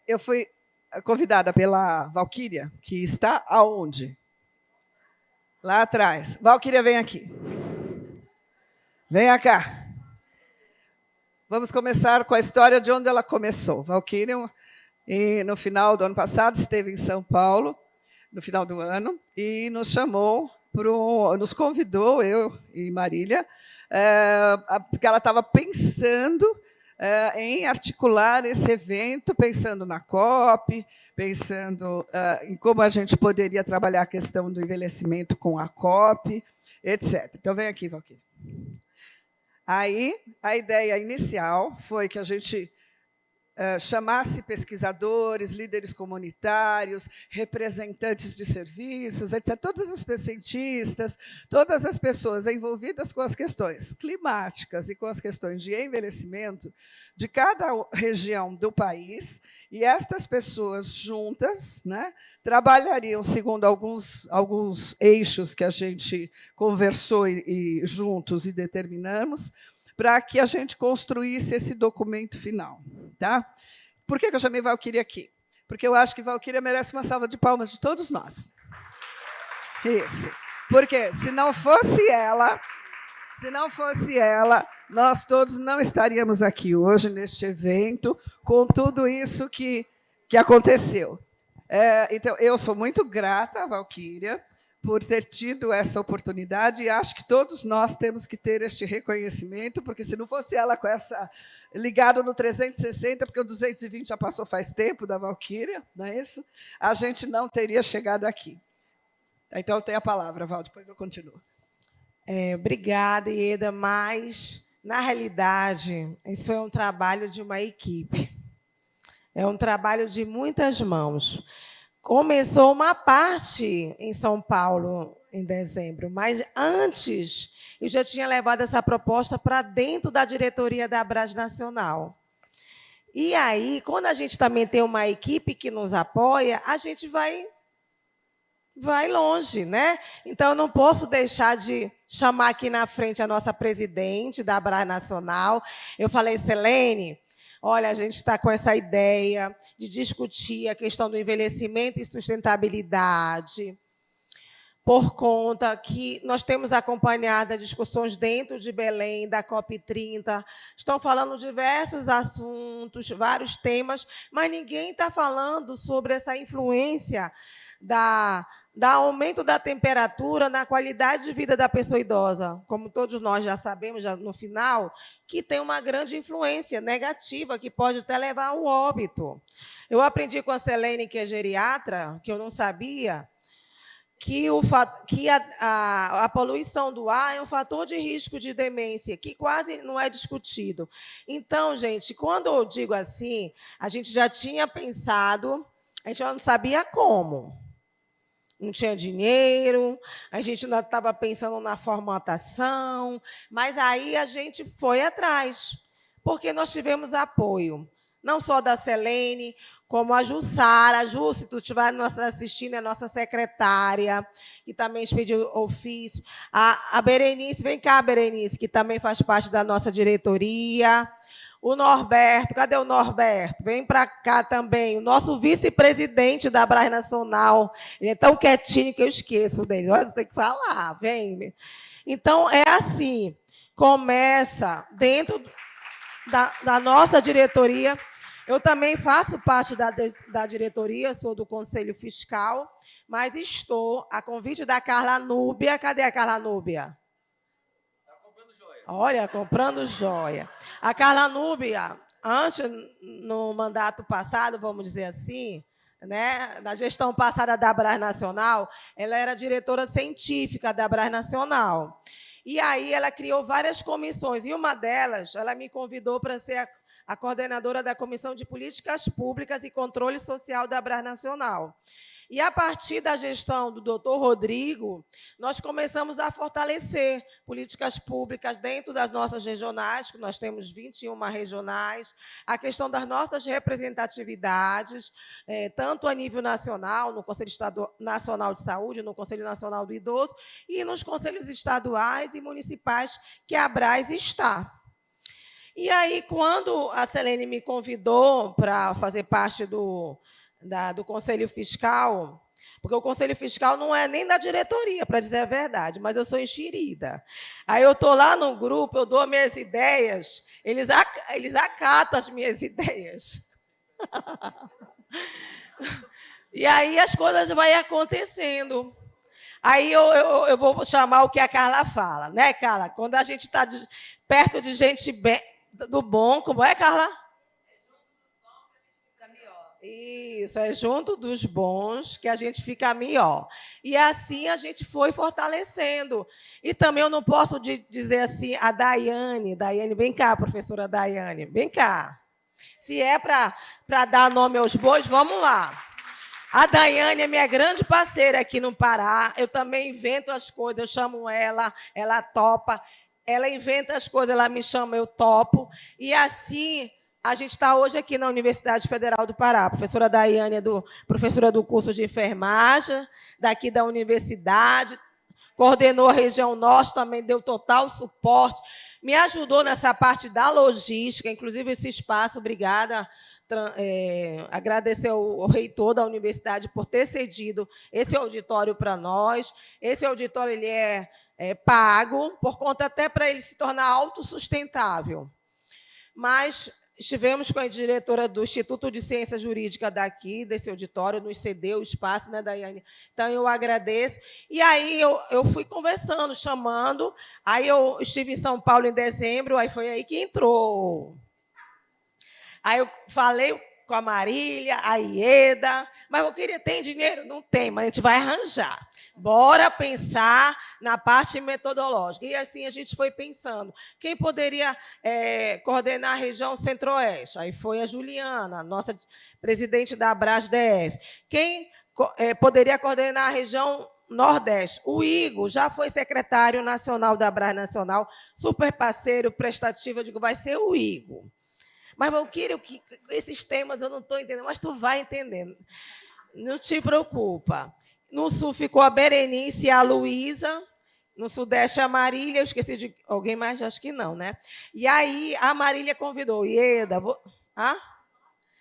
eu fui convidada pela Valquíria, que está aonde? Lá atrás. Valquíria, vem aqui. Venha cá. Vamos começar com a história de onde ela começou. Valquíria, no final do ano passado, esteve em São Paulo, no final do ano, e nos chamou, nos convidou, eu e Marília, porque ela estava pensando em articular esse evento, pensando na COP, pensando em como a gente poderia trabalhar a questão do envelhecimento com a COP, etc. Então, vem aqui, Valquíria. Aí, a ideia inicial foi que a gente chamasse pesquisadores, líderes comunitários, representantes de serviços, etc., todos os cientistas, todas as pessoas envolvidas com as questões climáticas e com as questões de envelhecimento de cada região do país, e estas pessoas juntas, né, trabalhariam segundo alguns eixos que a gente conversou e juntos e determinamos, para que a gente construísse esse documento final. Tá? Por que eu chamei Valquíria aqui? Porque eu acho que Valquíria merece uma salva de palmas de todos nós. Isso. Porque se não fosse ela, nós todos não estaríamos aqui hoje neste evento com tudo isso que aconteceu. Então, eu sou muito grata à Valquíria por ter tido essa oportunidade, e acho que todos nós temos que ter este reconhecimento, porque se não fosse ela com essa ligado no 360, porque o 220 já passou faz tempo da Valquíria, não é isso? A gente não teria chegado aqui. Então, eu tenho a palavra, Val, depois eu continuo. Obrigada, Ieda, mas, na realidade, isso é um trabalho de uma equipe. É um trabalho de muitas mãos. Começou uma parte em São Paulo em dezembro, mas antes eu já tinha levado essa proposta para dentro da diretoria da Abras Nacional. E aí, quando a gente também tem uma equipe que nos apoia, a gente vai longe, né? Então, eu não posso deixar de chamar aqui na frente a nossa presidente da Abras Nacional. Eu falei, Selene, olha, a gente está com essa ideia de discutir a questão do envelhecimento e sustentabilidade, por conta que nós temos acompanhado as discussões dentro de Belém, da COP30, estão falando diversos assuntos, vários temas, mas ninguém está falando sobre essa influência da aumento da temperatura na qualidade de vida da pessoa idosa. Como todos nós já sabemos, já no final, que tem uma grande influência negativa, que pode até levar ao óbito. Eu aprendi com a Selene, que é geriatra, que eu não sabia, que a poluição do ar é um fator de risco de demência, que quase não é discutido. Então, gente, quando eu digo assim, a gente já tinha pensado, a gente já não sabia como. Não tinha dinheiro, a gente ainda estava pensando na formatação, mas aí a gente foi atrás, porque nós tivemos apoio, não só da Selene, como a Jussara. A Ju, se tu estiver nos assistindo, é nossa secretária, que também expediu ofício. A Berenice, vem cá, Berenice, que também faz parte da nossa diretoria. O Norberto, cadê o Norberto? Vem para cá também, o nosso vice-presidente da Abras Nacional. Ele é tão quietinho que eu esqueço dele. Olha, você tem que falar, vem. Então, é assim, começa dentro da nossa diretoria. Eu também faço parte da diretoria, sou do Conselho Fiscal, mas estou a convite da Carla Núbia. Cadê a Carla Núbia? Olha, comprando joia. A Carla Núbia, antes, no mandato passado, vamos dizer assim, né, na gestão passada da Abras Nacional, ela era diretora científica da Abras Nacional. E aí ela criou várias comissões, e uma delas, ela me convidou para ser a coordenadora da Comissão de Políticas Públicas e Controle Social da Abras Nacional. E, a partir da gestão do doutor Rodrigo, nós começamos a fortalecer políticas públicas dentro das nossas regionais, que nós temos 21 regionais, a questão das nossas representatividades, tanto a nível nacional, no Conselho Nacional de Saúde, no Conselho Nacional do Idoso, e nos conselhos estaduais e municipais que a Abras está. E aí, quando a Selene me convidou para fazer parte do Conselho Fiscal, porque o Conselho Fiscal não é nem da diretoria, para dizer a verdade, mas eu sou enxerida. Aí eu estou lá no grupo, eu dou minhas ideias, eles acatam as minhas ideias. E aí as coisas vão acontecendo. Aí eu vou chamar o que a Carla fala, né, Carla? Quando a gente está perto de gente do bom, como é, Carla? Isso, é junto dos bons que a gente fica melhor. E assim a gente foi fortalecendo. E também eu não posso dizer assim, a Daiane, vem cá, professora Daiane, vem cá. Se é para dar nome aos bois, vamos lá. A Daiane é minha grande parceira aqui no Pará. Eu também invento as coisas, eu chamo ela topa. Ela inventa as coisas, ela me chama, eu topo. E assim, a gente está hoje aqui na Universidade Federal do Pará. A professora Daiane é professora do curso de enfermagem, daqui da universidade, coordenou a região norte, também deu total suporte, me ajudou nessa parte da logística, inclusive esse espaço, obrigada. Agradecer ao reitor da universidade por ter cedido esse auditório para nós. Esse auditório ele é pago, por conta até para ele se tornar autossustentável. Mas estivemos com a diretora do Instituto de Ciência Jurídica daqui, desse auditório, nos cedeu o espaço, né, Daiane? Então, eu agradeço. E aí eu fui conversando, chamando. Aí eu estive em São Paulo em dezembro, aí foi aí que entrou. Aí eu falei com a Marília, a Ieda, mas eu queria, tem dinheiro? Não tem, mas a gente vai arranjar. Bora pensar na parte metodológica. E assim a gente foi pensando. Quem poderia coordenar a região centro-oeste? Aí foi a Juliana, nossa presidente da Abras-DF. Quem poderia coordenar a região Nordeste? O Igor já foi secretário nacional da Abras Nacional, super parceiro, prestativo, eu digo, vai ser o Igor. Mas, Valquíria, esses temas eu não estou entendendo, mas tu vai entendendo. Não te preocupa. No Sul ficou a Berenice e a Luísa. No Sudeste, a Marília. Eu esqueci de alguém mais? Acho que não, né? E aí, a Marília convidou. Ieda,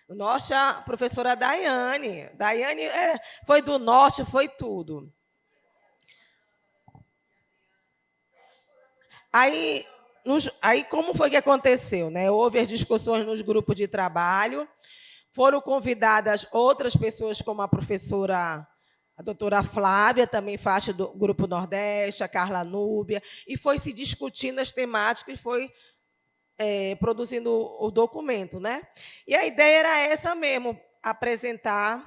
o Norte, a professora Daiane. Daiane foi do Norte, foi tudo. Aí, como foi que aconteceu? Né? Houve as discussões nos grupos de trabalho, foram convidadas outras pessoas, como a professora, a doutora Flávia, também faz do Grupo Nordeste, a Carla Núbia, e foi se discutindo as temáticas, e foi produzindo o documento. Né? E a ideia era essa mesmo, apresentar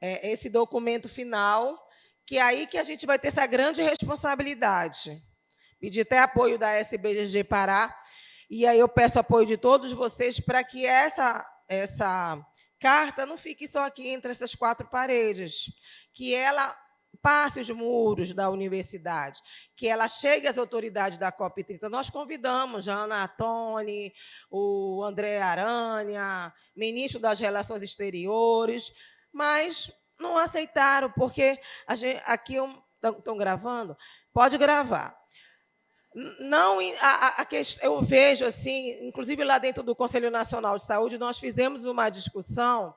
esse documento final, que é aí que a gente vai ter essa grande responsabilidade. Pedi até apoio da SBGG Pará, e aí eu peço apoio de todos vocês para que essa carta não fique só aqui entre essas quatro paredes, que ela passe os muros da universidade, que ela chegue às autoridades da COP30. Nós convidamos a Ana Toni, o André Aranha, ministro das Relações Exteriores, mas não aceitaram, porque aqui estão gravando? Pode gravar. Não, eu vejo assim, inclusive lá dentro do Conselho Nacional de Saúde, nós fizemos uma discussão,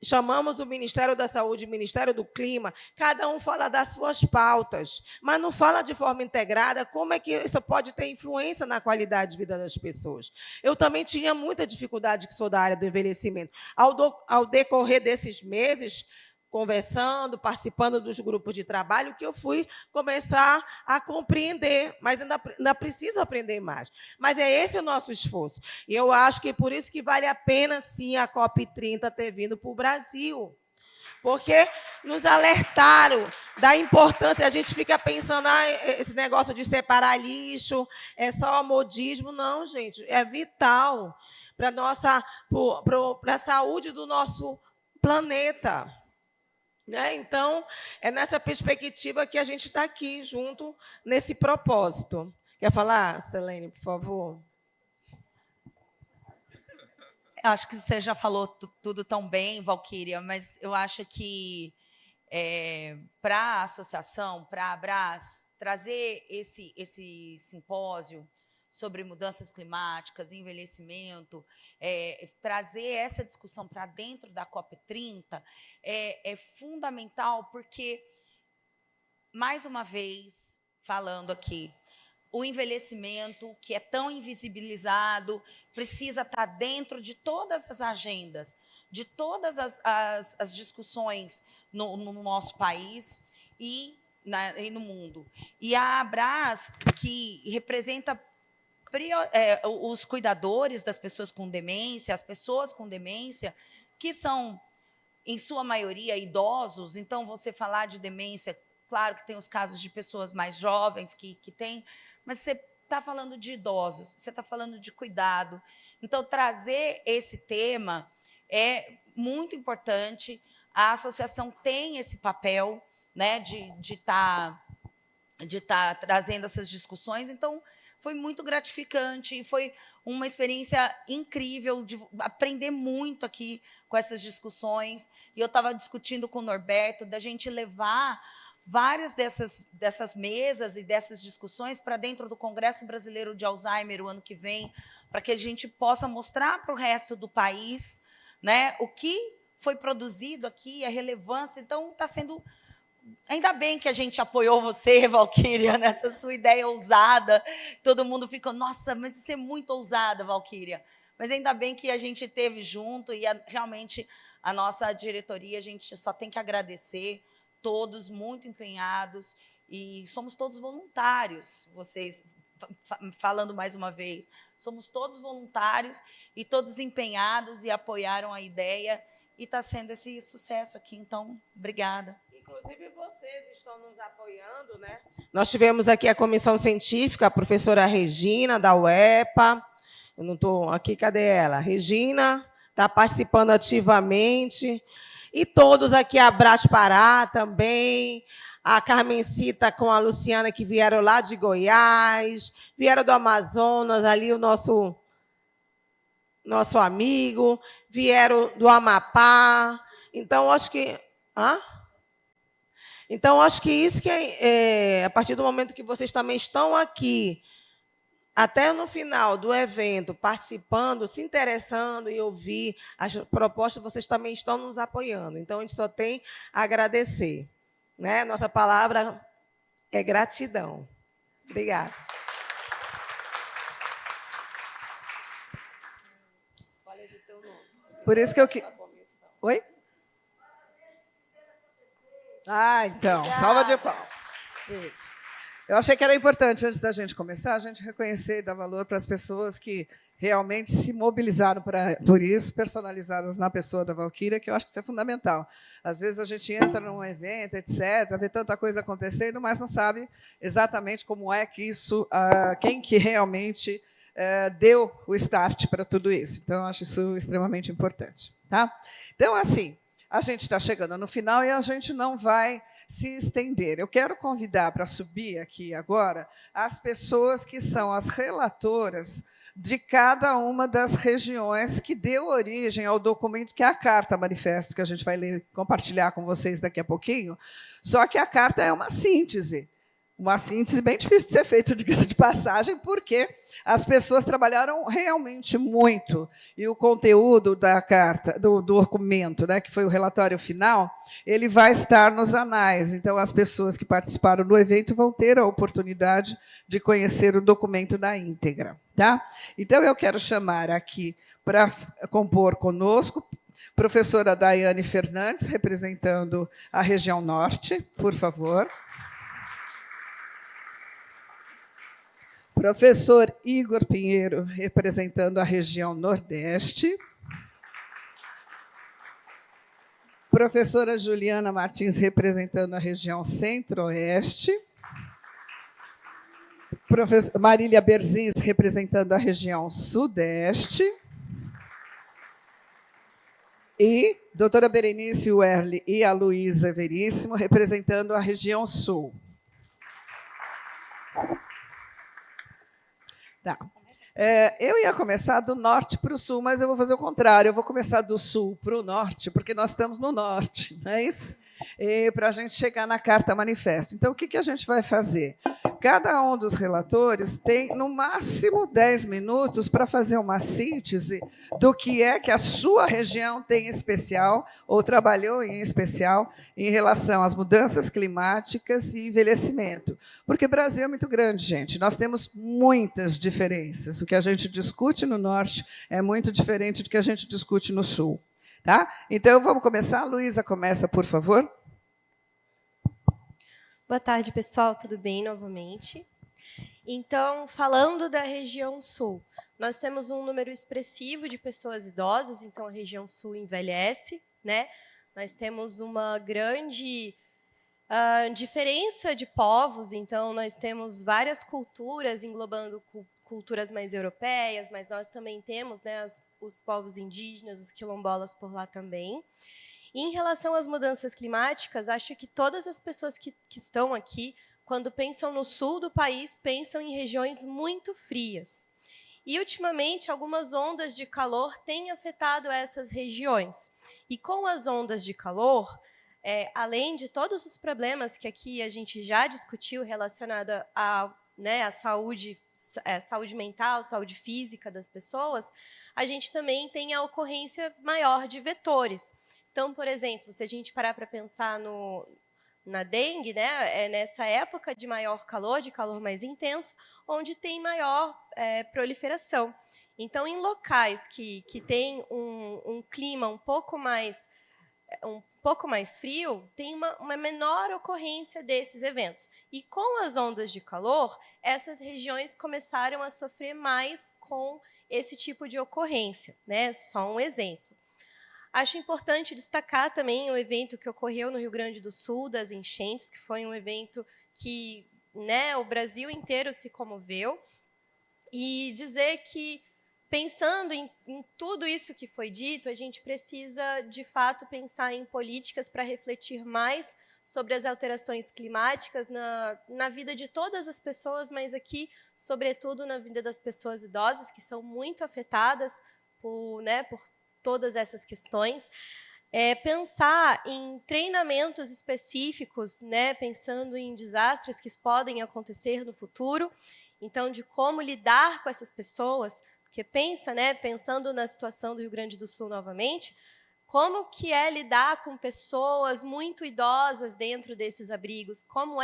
chamamos o Ministério da Saúde, o Ministério do Clima, cada um fala das suas pautas, mas não fala de forma integrada como é que isso pode ter influência na qualidade de vida das pessoas. Eu também tinha muita dificuldade, que sou da área do envelhecimento. Ao decorrer desses meses, conversando, participando dos grupos de trabalho, que eu fui começar a compreender, mas ainda preciso aprender mais. Mas é esse o nosso esforço. E eu acho que é por isso que vale a pena, sim, a COP30 ter vindo para o Brasil. Porque nos alertaram da importância, a gente fica pensando, esse negócio de separar lixo, é só modismo. Não, gente, é vital para a saúde do nosso planeta. Né? Então, é nessa perspectiva que a gente está aqui, junto, nesse propósito. Quer falar, Selene, por favor? Acho que você já falou tudo tão bem, Valquíria, mas eu acho que para a associação, para a Abras, trazer esse simpósio sobre mudanças climáticas, envelhecimento, trazer essa discussão para dentro da COP30 é fundamental, porque, mais uma vez, falando aqui, o envelhecimento, que é tão invisibilizado, precisa estar dentro de todas as agendas, de todas as discussões no nosso país e no mundo. E a Abras, que representa os cuidadores das pessoas com demência, as pessoas com demência, que são, em sua maioria, idosos. Então, você falar de demência, claro que tem os casos de pessoas mais jovens que têm, mas você está falando de idosos, você está falando de cuidado. Então, trazer esse tema é muito importante. A associação tem esse papel, né, de estar trazendo essas discussões. Então, foi muito gratificante, foi uma experiência incrível, de aprender muito aqui com essas discussões. E eu estava discutindo com o Norberto da gente levar várias dessas mesas e dessas discussões para dentro do Congresso Brasileiro de Alzheimer o ano que vem, para que a gente possa mostrar para o resto do país, né, o que foi produzido aqui, a relevância. Então, está sendo... Ainda bem que a gente apoiou você, Valquíria, nessa sua ideia ousada. Todo mundo ficou, nossa, mas isso é muito ousada, Valquíria. Mas ainda bem que a gente esteve junto e realmente a nossa diretoria, a gente só tem que agradecer, todos muito empenhados, e somos todos voluntários, vocês, falando mais uma vez, somos todos voluntários e todos empenhados e apoiaram a ideia, e está sendo esse sucesso aqui. Então, obrigada. Inclusive, vocês estão nos apoiando, né? Nós tivemos aqui a comissão científica, a professora Regina, da UEPA. Eu não estou aqui, cadê ela? Regina está participando ativamente. E todos aqui, a Brás Pará também, a Carmencita com a Luciana, que vieram lá de Goiás, vieram do Amazonas, ali o nosso amigo, vieram do Amapá. Então, acho que... Então, acho que isso que a partir do momento que vocês também estão aqui, até no final do evento, participando, se interessando e ouvir as propostas, vocês também estão nos apoiando. Então, a gente só tem a agradecer, né? Nossa palavra é gratidão. Obrigada. Por isso que eu... Oi? Então, salva de palmas. Isso. Eu achei que era importante, antes da gente começar, a gente reconhecer e dar valor para as pessoas que realmente se mobilizaram por isso, personalizadas na pessoa da Valquíria, que eu acho que isso é fundamental. Às vezes a gente entra num evento, etc., vê tanta coisa acontecendo, mas não sabe exatamente como é que isso, quem que realmente deu o start para tudo isso. Então, eu acho isso extremamente importante. Tá? Então, assim, a gente está chegando no final e a gente não vai se estender. Eu quero convidar para subir aqui agora as pessoas que são as relatoras de cada uma das regiões que deu origem ao documento, que é a Carta Manifesto, que a gente vai ler, compartilhar com vocês daqui a pouquinho. Só que a carta é uma síntese bem difícil de ser feita, diga-se de passagem, porque as pessoas trabalharam realmente muito. E o conteúdo da carta, do documento, né, que foi o relatório final, ele vai estar nos anais. Então, as pessoas que participaram do evento vão ter a oportunidade de conhecer o documento na íntegra. Tá? Então, eu quero chamar aqui para compor conosco a professora Daiane Fernandes, representando a região norte, por favor. Professor Igor Pinheiro, representando a região Nordeste. Professora Juliana Martins, representando a região Centro-Oeste. Professora Marília Berzins, representando a região Sudeste. E doutora Berenice Werle e a Luísa Veríssimo, representando a região Sul. Tá. Eu ia começar do norte para o sul, mas eu vou fazer o contrário. Eu vou começar do sul para o norte, porque nós estamos no norte, não é isso? Para a gente chegar na Carta Manifesto. Então, o que a gente vai fazer? cada um dos relatores tem, no máximo, 10 minutos para fazer uma síntese do que é que a sua região tem em especial, ou trabalhou em especial, em relação às mudanças climáticas e envelhecimento. Porque o Brasil é muito grande, gente. Nós temos muitas diferenças. O que a gente discute no Norte é muito diferente do que a gente discute no Sul. Tá? Então, vamos começar. Luísa, começa, por favor. Boa tarde, pessoal. Tudo bem novamente? Então, falando da região sul, nós temos um número expressivo de pessoas idosas, então a região sul envelhece, né? Nós temos uma grande diferença de povos, então nós temos várias culturas englobando culturas mais europeias, mas nós também temos, né, os povos indígenas, os quilombolas por lá também. E em relação às mudanças climáticas, acho que todas as pessoas que estão aqui, quando pensam no sul do país, pensam em regiões muito frias. E, ultimamente, algumas ondas de calor têm afetado essas regiões. E com as ondas de calor, além de todos os problemas que aqui a gente já discutiu relacionada a saúde mental, saúde física das pessoas, a gente também tem a ocorrência maior de vetores. Então, por exemplo, se a gente parar para pensar na dengue, né, é nessa época de maior calor, de calor mais intenso, onde tem maior proliferação. Então, em locais que tem um clima um pouco mais frio, tem uma menor ocorrência desses eventos. E com as ondas de calor, essas regiões começaram a sofrer mais com esse tipo de ocorrência, né? Só um exemplo. Acho importante destacar também o evento que ocorreu no Rio Grande do Sul, das enchentes, que foi um evento que, né, o Brasil inteiro se comoveu, e dizer que, pensando em tudo isso que foi dito, a gente precisa, de fato, pensar em políticas para refletir mais sobre as alterações climáticas na vida de todas as pessoas, mas aqui, sobretudo, na vida das pessoas idosas, que são muito afetadas por todas essas questões. Pensar em treinamentos específicos, né, pensando em desastres que podem acontecer no futuro, então, de como lidar com essas pessoas, porque pensando na situação do Rio Grande do Sul novamente, como que é lidar com pessoas muito idosas dentro desses abrigos, como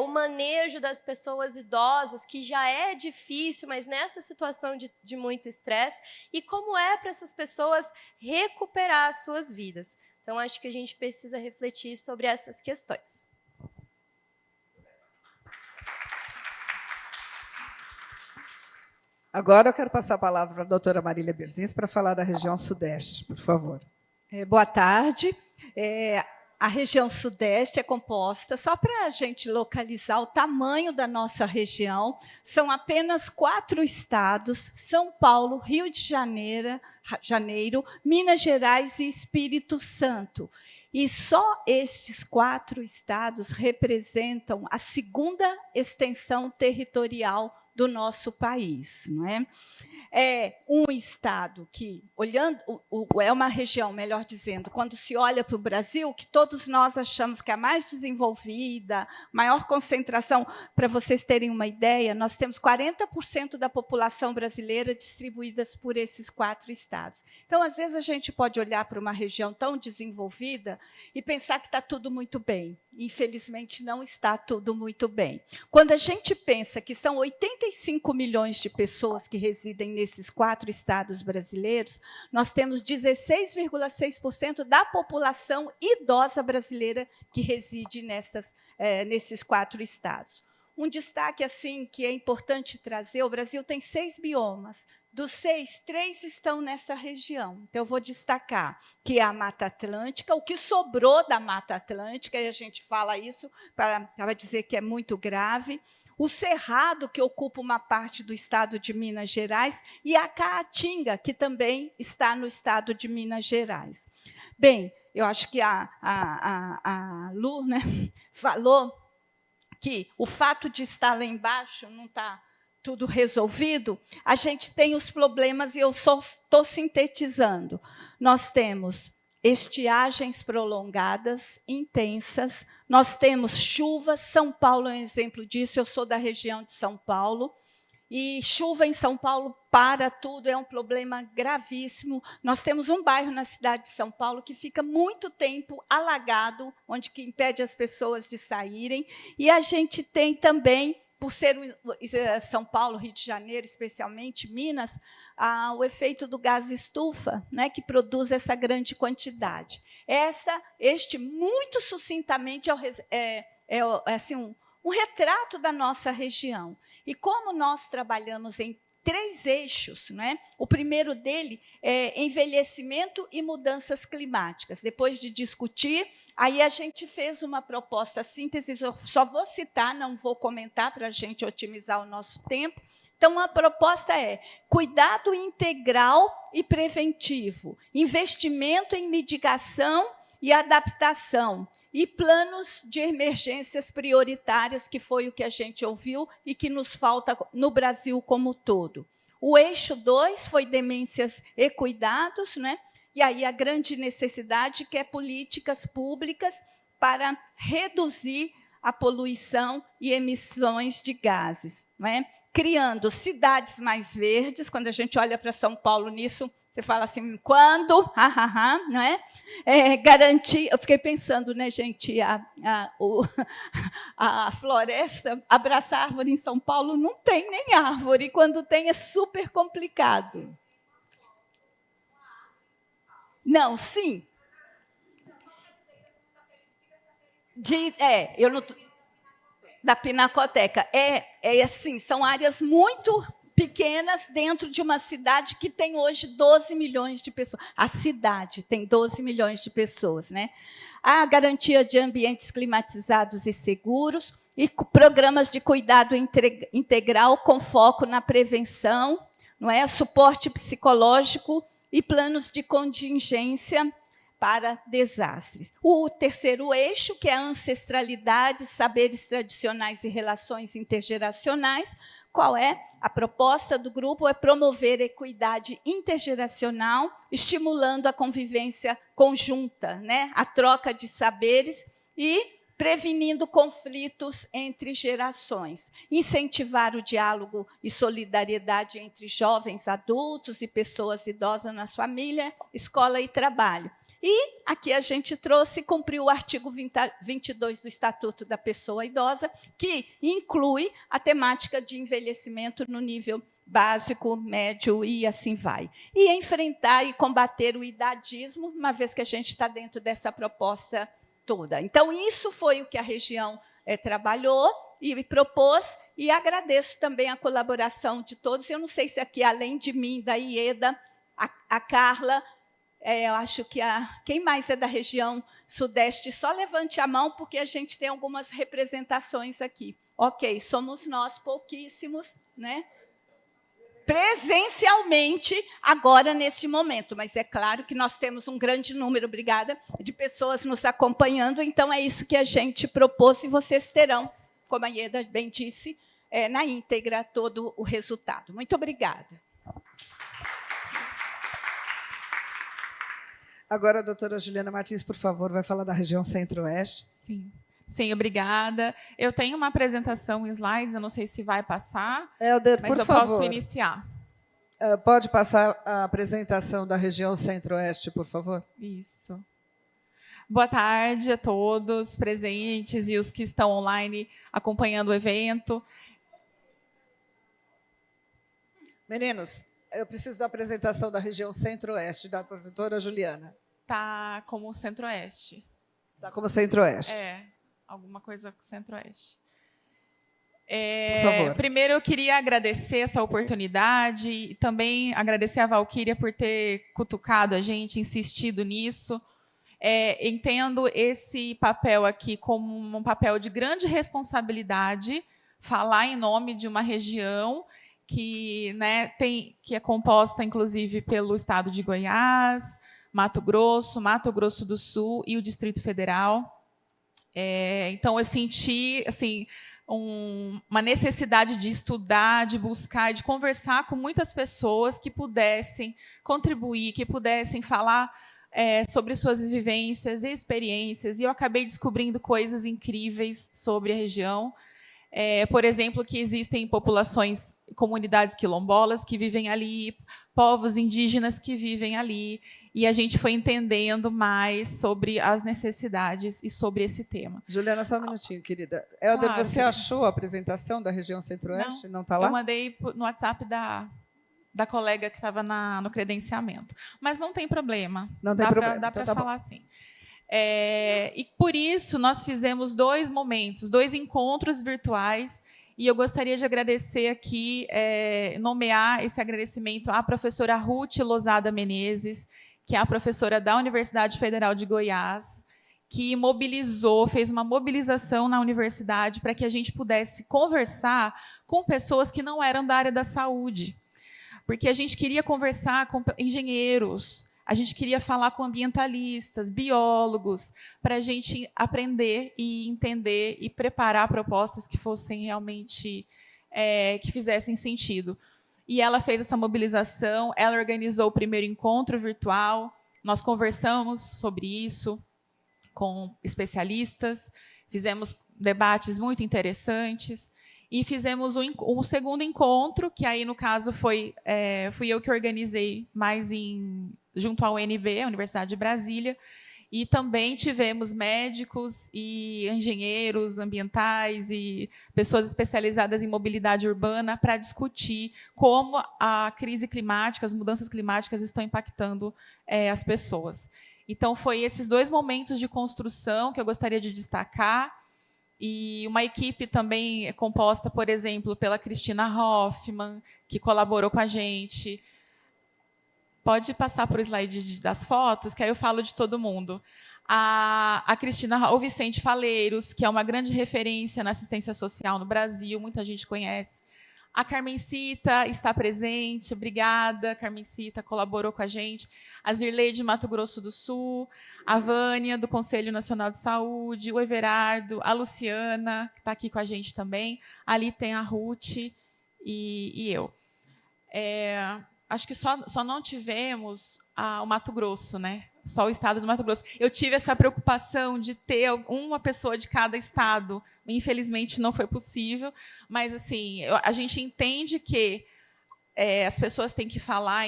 o manejo das pessoas idosas, que já é difícil, mas nessa situação de muito estresse, e como é para essas pessoas recuperar as suas vidas. Então, acho que a gente precisa refletir sobre essas questões. Agora eu quero passar a palavra para a doutora Marília Berzins para falar da região Sudeste, por favor. Boa tarde. A região Sudeste é composta, só para a gente localizar o tamanho da nossa região, são apenas 4 estados: São Paulo, Rio de Janeiro, Minas Gerais e Espírito Santo. E só estes 4 estados representam a segunda extensão territorial do nosso país, não é? É um estado que, olhando, é uma região, melhor dizendo, quando se olha para o Brasil, que todos nós achamos que é a mais desenvolvida, maior concentração. Para vocês terem uma ideia, nós temos 40% da população brasileira distribuídas por esses 4 estados. Então, às vezes, a gente pode olhar para uma região tão desenvolvida e pensar que está tudo muito bem. Infelizmente, não está tudo muito bem. Quando a gente pensa que são 85 milhões de pessoas que residem nesses 4 estados brasileiros, nós temos 16,6% da população idosa brasileira que reside nesses 4 estados. Um destaque assim que é importante trazer: o Brasil tem 6 biomas. Dos 6, 3 estão nessa região. Então, eu vou destacar que é a Mata Atlântica, o que sobrou da Mata Atlântica, e a gente fala isso para dizer que é muito grave, o Cerrado, que ocupa uma parte do estado de Minas Gerais, e a Caatinga, que também está no estado de Minas Gerais. Bem, eu acho que a Lu, né, falou que o fato de estar lá embaixo não está tudo resolvido. A gente tem os problemas, e eu só estou sintetizando. Nós temos estiagens prolongadas, intensas. Nós temos chuvas, São Paulo é um exemplo disso, eu sou da região de São Paulo, e chuva em São Paulo para tudo, é um problema gravíssimo. Nós temos um bairro na cidade de São Paulo que fica muito tempo alagado, onde que impede as pessoas de saírem, e a gente tem também, por ser São Paulo, Rio de Janeiro, especialmente Minas, o efeito do gás estufa, né, que produz essa grande quantidade. Este, muito sucintamente, assim, um retrato da nossa região. E como nós trabalhamos em 3 eixos, né? O primeiro dele é envelhecimento e mudanças climáticas. Depois de discutir, aí a gente fez uma proposta síntese, eu só vou citar, não vou comentar para a gente otimizar o nosso tempo. Então, a proposta é cuidado integral e preventivo, investimento em mitigação e adaptação, e planos de emergências prioritárias, que foi o que a gente ouviu e que nos falta no Brasil como um todo. O eixo 2 foi demências e cuidados, né? E aí a grande necessidade que é políticas públicas para reduzir a poluição e emissões de gases, não é? Criando cidades mais verdes. Quando a gente olha para São Paulo nisso, você fala assim, quando? Não é? Garantir. Eu fiquei pensando, né, gente, a floresta, abraçar árvore em São Paulo não tem nem árvore, quando tem é super complicado. Não, sim. Eu não, da Pinacoteca. Assim, são áreas muito pequenas dentro de uma cidade que tem hoje 12 milhões de pessoas. A cidade tem 12 milhões de pessoas, né? A garantia de ambientes climatizados e seguros e programas de cuidado integral com foco na prevenção, não é? Suporte psicológico e planos de contingência para desastres. O terceiro eixo, que é a ancestralidade, saberes tradicionais e relações intergeracionais. Qual é? A proposta do grupo é promover a equidade intergeracional, estimulando a convivência conjunta, né? A troca de saberes e prevenindo conflitos entre gerações, incentivar o diálogo e solidariedade entre jovens, adultos e pessoas idosas na família, escola e trabalho. E aqui a gente trouxe e cumpriu o artigo 22 do Estatuto da Pessoa Idosa, que inclui a temática de envelhecimento no nível básico, médio e assim vai. E enfrentar e combater o idadismo, uma vez que a gente está dentro dessa proposta toda. Então, isso foi o que a região trabalhou e me propôs, e agradeço também a colaboração de todos. Eu não sei se aqui, além de mim, da Ieda, a Carla... eu acho que quem mais é da região sudeste, só levante a mão, porque a gente tem algumas representações aqui. Ok, somos nós, pouquíssimos, né? Presencialmente, agora, neste momento. Mas é claro que nós temos um grande número, obrigada, de pessoas nos acompanhando, então é isso que a gente propôs, e vocês terão, como a Ieda bem disse, na íntegra todo o resultado. Muito obrigada. Agora, a doutora Juliana Martins, por favor, vai falar da região Centro-Oeste. Sim, obrigada. Eu tenho uma apresentação em slides, eu não sei se vai passar, Helder, mas por favor. Posso iniciar. Pode passar a apresentação da região Centro-Oeste, por favor? Isso. Boa tarde a todos presentes e os que estão online acompanhando o evento. Meninos, eu preciso da apresentação da região Centro-Oeste, da doutora Juliana. Está como Centro-Oeste. Está como Centro-Oeste. Alguma coisa com Centro-Oeste. Por favor. Primeiro, eu queria agradecer essa oportunidade e também agradecer a Valquíria por ter cutucado a gente, insistido nisso. Entendo esse papel aqui como um papel de grande responsabilidade, falar em nome de uma região que, né, que é composta, inclusive, pelo estado de Goiás, Mato Grosso do Sul e o Distrito Federal. Então, eu senti assim, uma necessidade de estudar, de buscar, de conversar com muitas pessoas que pudessem contribuir, que pudessem falar sobre suas vivências e experiências, e eu acabei descobrindo coisas incríveis sobre a região. Por exemplo, que existem populações, comunidades quilombolas que vivem ali, povos indígenas que vivem ali, e a gente foi entendendo mais sobre as necessidades e sobre esse tema. Juliana, só um minutinho, querida. Helder, Claro, você querida. achou a apresentação da região Centro-Oeste? Não está lá? Eu mandei no WhatsApp da colega que estava no credenciamento. Mas não tem problema. Não tem problema. Dá Então para falar assim. E por isso nós fizemos 2 momentos, 2 encontros virtuais, e eu gostaria de agradecer aqui, nomear esse agradecimento à professora Ruth Lozada Menezes, que é a professora da Universidade Federal de Goiás, que fez uma mobilização na universidade para que a gente pudesse conversar com pessoas que não eram da área da saúde, porque a gente queria conversar com engenheiros, a gente queria falar com ambientalistas, biólogos, para a gente aprender e entender e preparar propostas que fossem realmente, que fizessem sentido. E ela fez essa mobilização, ela organizou o primeiro encontro virtual, nós conversamos sobre isso com especialistas, fizemos debates muito interessantes, e fizemos um segundo encontro, que aí, no caso, fui eu que organizei mais junto à UNB, a Universidade de Brasília, e também tivemos médicos e engenheiros ambientais e pessoas especializadas em mobilidade urbana para discutir como a crise climática, as mudanças climáticas estão impactando as pessoas. Então, foi esses 2 momentos de construção que eu gostaria de destacar, e uma equipe também é composta, por exemplo, pela Cristina Hoffmann, que colaborou com a gente. Pode passar para o slide das fotos, que aí eu falo de todo mundo. A Cristina, o Vicente Faleiros, que é uma grande referência na assistência social no Brasil, muita gente conhece. A Carmencita está presente, obrigada, Carmencita, colaborou com a gente. A Zirlei de Mato Grosso do Sul, a Vânia, do Conselho Nacional de Saúde, o Everardo, a Luciana, que está aqui com a gente também. Ali tem a Ruth e eu. Acho que só não tivemos o Mato Grosso, né? Só o estado do Mato Grosso. Eu tive essa preocupação de ter uma pessoa de cada estado. Infelizmente, não foi possível. Mas, assim, a gente entende que as pessoas têm que falar,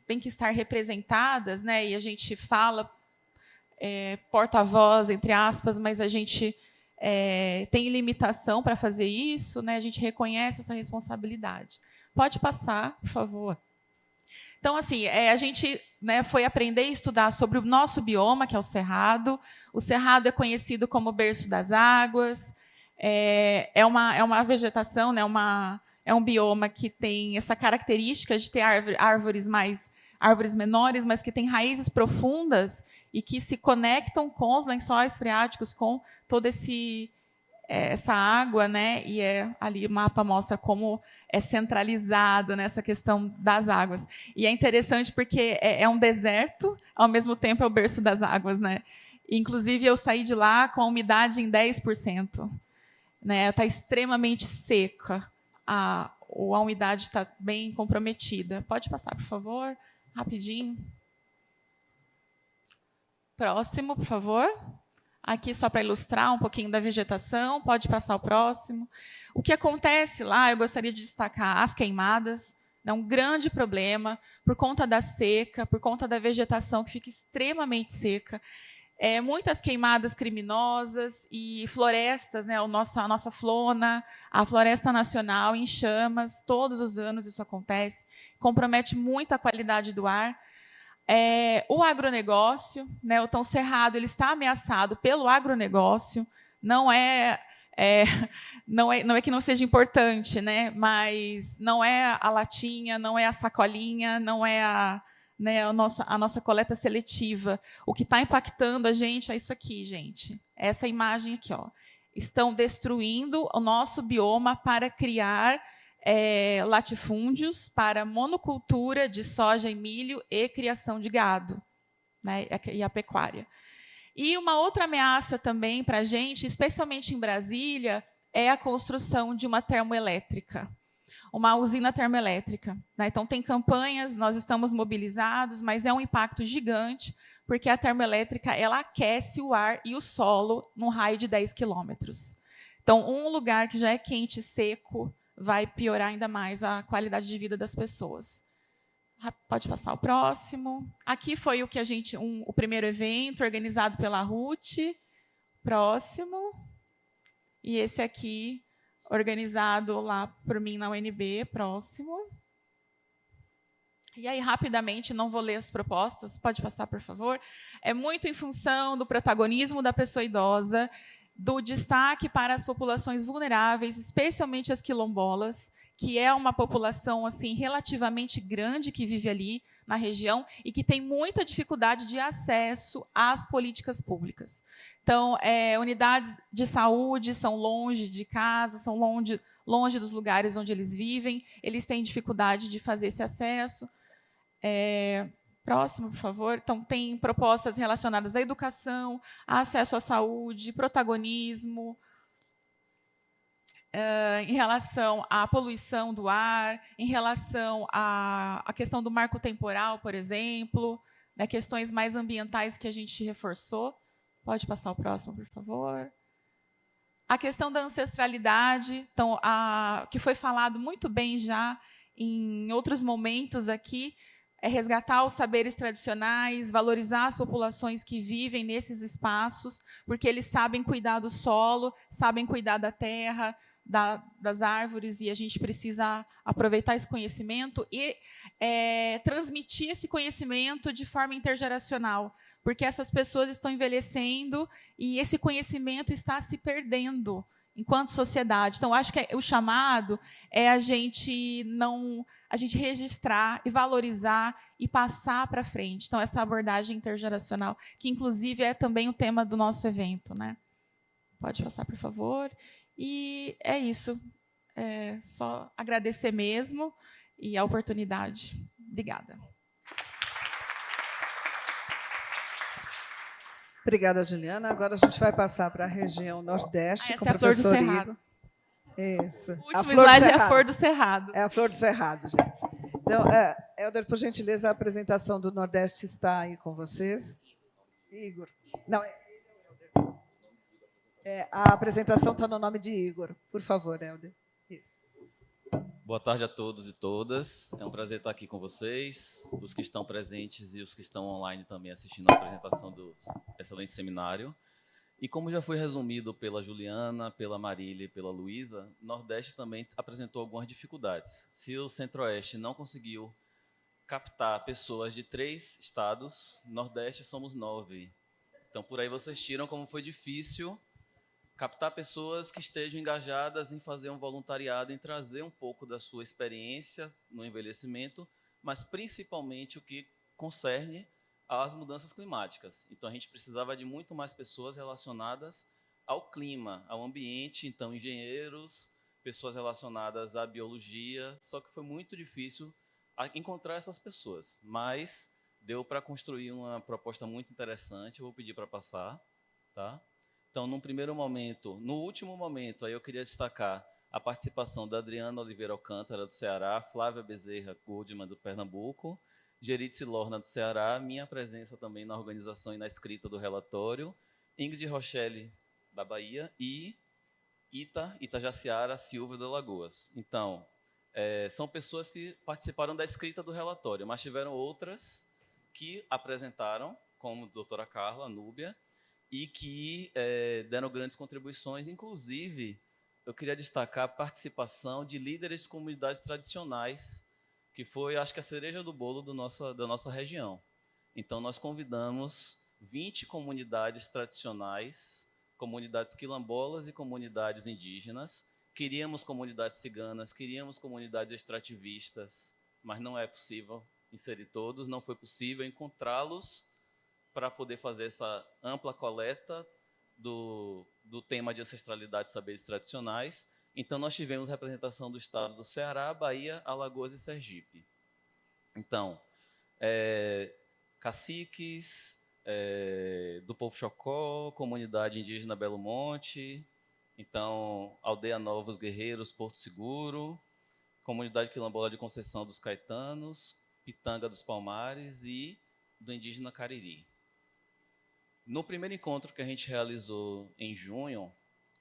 têm que estar representadas, né? E a gente fala porta-voz, entre aspas, mas a gente tem limitação para fazer isso, né? A gente reconhece essa responsabilidade. Pode passar, por favor. Então, assim, a gente foi aprender e estudar sobre o nosso bioma, que é o Cerrado. O Cerrado é conhecido como berço das águas. É uma vegetação, né, é um bioma que tem essa característica de ter árvores menores, mas que tem raízes profundas e que se conectam com os lençóis freáticos, com toda essa água, né? E ali o mapa mostra como é centralizado nessa questão das águas. E é interessante porque é um deserto, ao mesmo tempo é o berço das águas, né? Inclusive, eu saí de lá com a umidade em 10%. Né? Está extremamente seca. A umidade está bem comprometida. Pode passar, por favor? Rapidinho. Próximo, por favor. Aqui, só para ilustrar um pouquinho da vegetação, pode passar o próximo. O que acontece lá, eu gostaria de destacar as queimadas, é um grande problema por conta da seca, por conta da vegetação que fica extremamente seca. Muitas queimadas criminosas e florestas, né, a nossa flona, a Floresta Nacional em chamas, todos os anos isso acontece, compromete muito a qualidade do ar. O agronegócio, né, o Tão Cerrado, ele está ameaçado pelo agronegócio, não é que não seja importante, né, mas não é a latinha, não é a sacolinha, não é a nossa coleta seletiva. O que está impactando a gente é isso aqui, gente. Essa imagem aqui, ó. Estão destruindo o nosso bioma para criar latifúndios para monocultura de soja e milho e criação de gado, né, e a pecuária. E uma outra ameaça também para a gente, especialmente em Brasília, é a construção de uma termoelétrica. uma usina termoelétrica, né? Então, tem campanhas, nós estamos mobilizados, mas é um impacto gigante, porque a termoelétrica ela aquece o ar e o solo num raio de 10 quilômetros. Então, um lugar que já é quente e seco vai piorar ainda mais a qualidade de vida das pessoas. Pode passar o próximo. Aqui foi o que a gente, o primeiro evento organizado pela Ruth. Próximo. E esse aqui, organizado lá por mim na UNB. Próximo. E aí, rapidamente, não vou ler as propostas, pode passar, por favor. É muito em função do protagonismo da pessoa idosa, do destaque para as populações vulneráveis, especialmente as quilombolas, que é uma população assim relativamente grande que vive ali na região e que tem muita dificuldade de acesso às políticas públicas. Então, unidades de saúde são longe de casa, são longe dos lugares onde eles vivem, eles têm dificuldade de fazer esse acesso. Próximo, por favor. Então, tem propostas relacionadas à educação, a acesso à saúde, protagonismo, em relação à poluição do ar, em relação à questão do marco temporal, por exemplo, né, questões mais ambientais que a gente reforçou. Pode passar o próximo, por favor. A questão da ancestralidade, então, que foi falado muito bem já em outros momentos aqui, é resgatar os saberes tradicionais, valorizar as populações que vivem nesses espaços, porque eles sabem cuidar do solo, sabem cuidar da terra, das árvores, e a gente precisa aproveitar esse conhecimento e transmitir esse conhecimento de forma intergeracional, porque essas pessoas estão envelhecendo e esse conhecimento está se perdendo enquanto sociedade. Então, acho que o chamado é a gente registrar e valorizar e passar para frente. Então, essa abordagem intergeracional, que inclusive é também o tema do nosso evento, né? Pode passar, por favor. E é isso. Só agradecer mesmo e a oportunidade. Obrigada. Obrigada, Juliana. Agora a gente vai passar para a região Nordeste com Essa é a flor do cerrado. Isso. O último slide é a flor do cerrado. É a flor do cerrado, gente. Então, Helder, por gentileza, a apresentação do Nordeste está aí com vocês. Igor. Não, a apresentação está no nome de Igor. Por favor, Helder. Isso. Boa tarde a todos e todas. É um prazer estar aqui com vocês, os que estão presentes e os que estão online também assistindo a apresentação do excelente seminário. E como já foi resumido pela Juliana, pela Marília e pela Luísa, o Nordeste também apresentou algumas dificuldades. Se o Centro-Oeste não conseguiu captar pessoas de 3 estados, Nordeste somos 9. Então, por aí vocês tiram como foi difícil captar pessoas que estejam engajadas em fazer um voluntariado, em trazer um pouco da sua experiência no envelhecimento, mas principalmente o que concerne às mudanças climáticas. Então, a gente precisava de muito mais pessoas relacionadas ao clima, ao ambiente, então engenheiros, pessoas relacionadas à biologia, só que foi muito difícil encontrar essas pessoas, mas deu para construir uma proposta muito interessante. Eu vou pedir para passar, tá? Então, num primeiro momento, no último momento, aí eu queria destacar a participação da Adriana Oliveira Alcântara, do Ceará, Flávia Bezerra Goldman, do Pernambuco, Geritze Lorna, do Ceará, minha presença também na organização e na escrita do relatório, Ingrid Rochelle, da Bahia, e Itajaciara Silva, de Alagoas. Então, são pessoas que participaram da escrita do relatório, mas tiveram outras que apresentaram, como a doutora Carla, Núbia, e que deram grandes contribuições. Inclusive, eu queria destacar a participação de líderes de comunidades tradicionais, que foi, acho que, a cereja do bolo da nossa região. Então, nós convidamos 20 comunidades tradicionais, comunidades quilombolas e comunidades indígenas. Queríamos comunidades ciganas, queríamos comunidades extrativistas, mas não é possível inserir todos, não foi possível encontrá-los para poder fazer essa ampla coleta do tema de ancestralidade e saberes tradicionais. Então, nós tivemos representação do estado do Ceará, Bahia, Alagoas e Sergipe. Então, caciques do povo Chocó, comunidade indígena Belo Monte, então, Aldeia Novos Guerreiros, Porto Seguro, Comunidade Quilombola de Conceição dos Caetanos, Pitanga dos Palmares e do indígena Cariri. No primeiro encontro que a gente realizou em junho,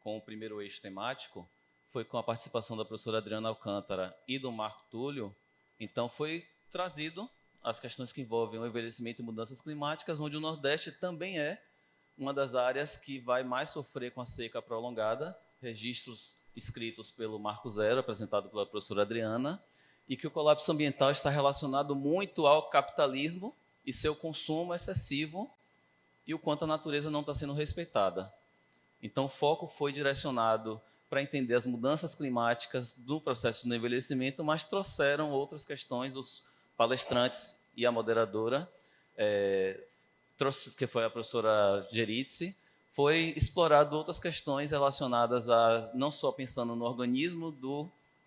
com o primeiro eixo temático, foi com a participação da professora Adriana Alcântara e do Marco Túlio. Então, foi trazido as questões que envolvem o envelhecimento e mudanças climáticas, onde o Nordeste também é uma das áreas que vai mais sofrer com a seca prolongada, registros escritos pelo Marco Zero, apresentado pela professora Adriana, e que o colapso ambiental está relacionado muito ao capitalismo e seu consumo excessivo e o quanto a natureza não está sendo respeitada. Então, o foco foi direcionado para entender as mudanças climáticas do processo do envelhecimento, mas trouxeram outras questões, os palestrantes e a moderadora, que foi a professora Geritzi, foi explorado outras questões relacionadas a, não só pensando no organismo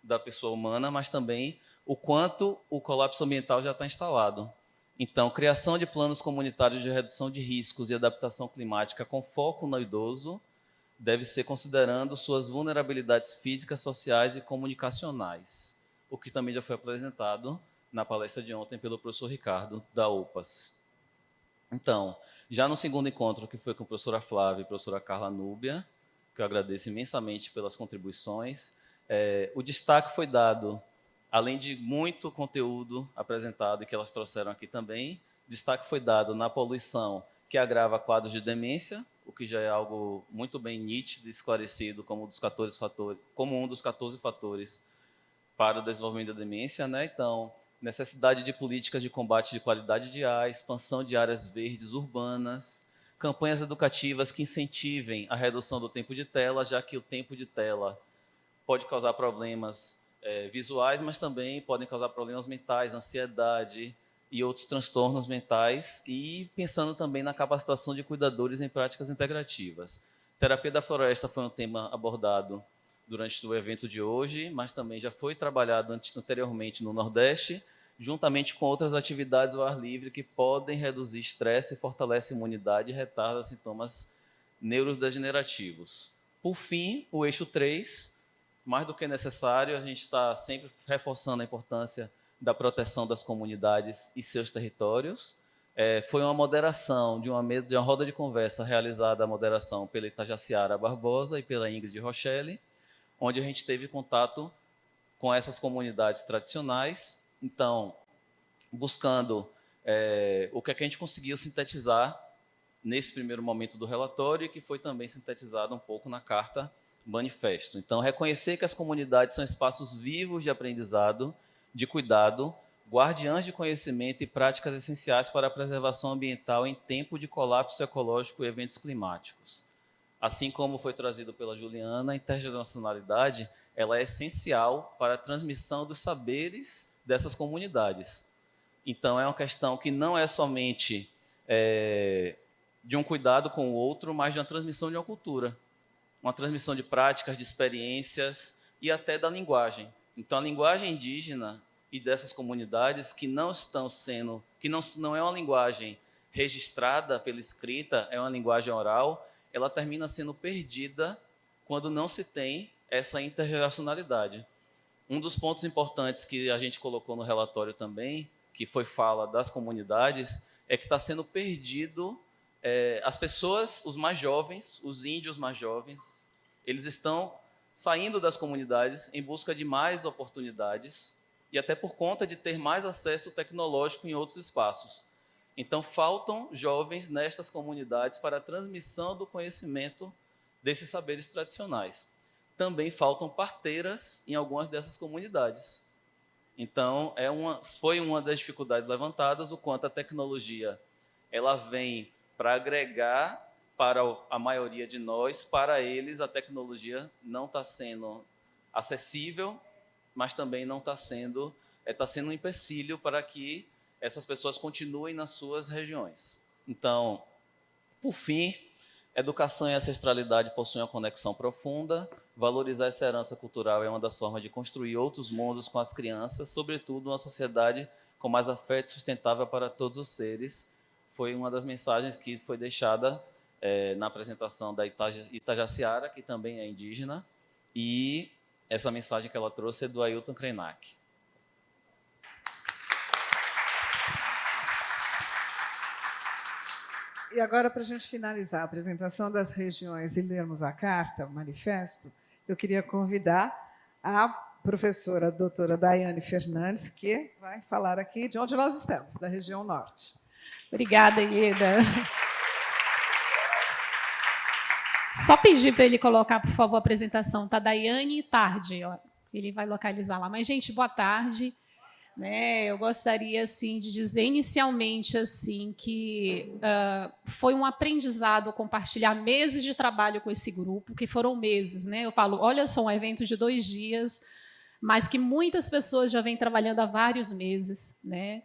da pessoa humana, mas também o quanto o colapso ambiental já está instalado. Então, criação de planos comunitários de redução de riscos e adaptação climática com foco no idoso deve ser considerando suas vulnerabilidades físicas, sociais e comunicacionais, o que também já foi apresentado na palestra de ontem pelo professor Ricardo, da UPAS. Então, já no segundo encontro, que foi com a professora Flávia e a professora Carla Núbia, que eu agradeço imensamente pelas contribuições, o destaque foi dado, além de muito conteúdo apresentado e que elas trouxeram aqui também, destaque foi dado na poluição, que agrava quadros de demência, o que já é algo muito bem nítido e esclarecido como um dos 14 fatores para o desenvolvimento da demência, né? Então, necessidade de políticas de combate de qualidade de ar, expansão de áreas verdes urbanas, campanhas educativas que incentivem a redução do tempo de tela, já que o tempo de tela pode causar problemas visuais, mas também podem causar problemas mentais, ansiedade e outros transtornos mentais, e pensando também na capacitação de cuidadores em práticas integrativas. Terapia da floresta foi um tema abordado durante o evento de hoje, mas também já foi trabalhado anteriormente no Nordeste, juntamente com outras atividades ao ar livre que podem reduzir estresse, fortalecem a imunidade e retardam sintomas neurodegenerativos. Por fim, o eixo 3, mais do que necessário, a gente está sempre reforçando a importância da proteção das comunidades e seus territórios. Foi uma moderação de uma roda de conversa realizada, a moderação pela Itajaciara Barbosa e pela Ingrid Rochelle, onde a gente teve contato com essas comunidades tradicionais. Então, buscando o que a gente conseguiu sintetizar nesse primeiro momento do relatório e que foi também sintetizado um pouco na carta manifesto. Então, reconhecer que as comunidades são espaços vivos de aprendizado, de cuidado, guardiãs de conhecimento e práticas essenciais para a preservação ambiental em tempo de colapso ecológico e eventos climáticos. Assim como foi trazido pela Juliana, a intergeracionalidade ela é essencial para a transmissão dos saberes dessas comunidades. Então, é uma questão que não é somente de um cuidado com o outro, mas de uma transmissão de uma cultura, uma transmissão de práticas, de experiências e até da linguagem. Então, a linguagem indígena e dessas comunidades que não é uma linguagem registrada pela escrita, é uma linguagem oral, ela termina sendo perdida quando não se tem essa intergeracionalidade. Um dos pontos importantes que a gente colocou no relatório também, que foi fala das comunidades, é que está sendo perdido as pessoas, os mais jovens, os índios mais jovens, eles estão saindo das comunidades em busca de mais oportunidades e até por conta de ter mais acesso tecnológico em outros espaços. Então, faltam jovens nestas comunidades para a transmissão do conhecimento desses saberes tradicionais. Também faltam parteiras em algumas dessas comunidades. Então, foi uma das dificuldades levantadas, o quanto a tecnologia ela vem para agregar para a maioria de nós, para eles a tecnologia não está sendo acessível, mas também não está sendo um empecilho para que essas pessoas continuem nas suas regiões. Então, por fim, educação e ancestralidade possuem uma conexão profunda. Valorizar essa herança cultural é uma das formas de construir outros mundos com as crianças, sobretudo uma sociedade com mais afeto sustentável para todos os seres. Foi uma das mensagens que foi deixada na apresentação da Itajaciara, que também é indígena, e essa mensagem que ela trouxe é do Ailton Krenak. E agora, para a gente finalizar a apresentação das regiões e lermos a carta, o manifesto, eu queria convidar a professora doutora Daiane Fernandes, que vai falar aqui de onde nós estamos, da região norte. Obrigada, Ieda. Só pedir para ele colocar, por favor, a apresentação. Tá Daiane Tarde, ó. Ele vai localizar lá. Mas, gente, boa tarde. Né, eu gostaria assim de dizer inicialmente assim que foi um aprendizado compartilhar meses de trabalho com esse grupo, que foram meses, né? Eu falo, olha só, um evento de 2 dias, mas que muitas pessoas já vêm trabalhando há vários meses, né?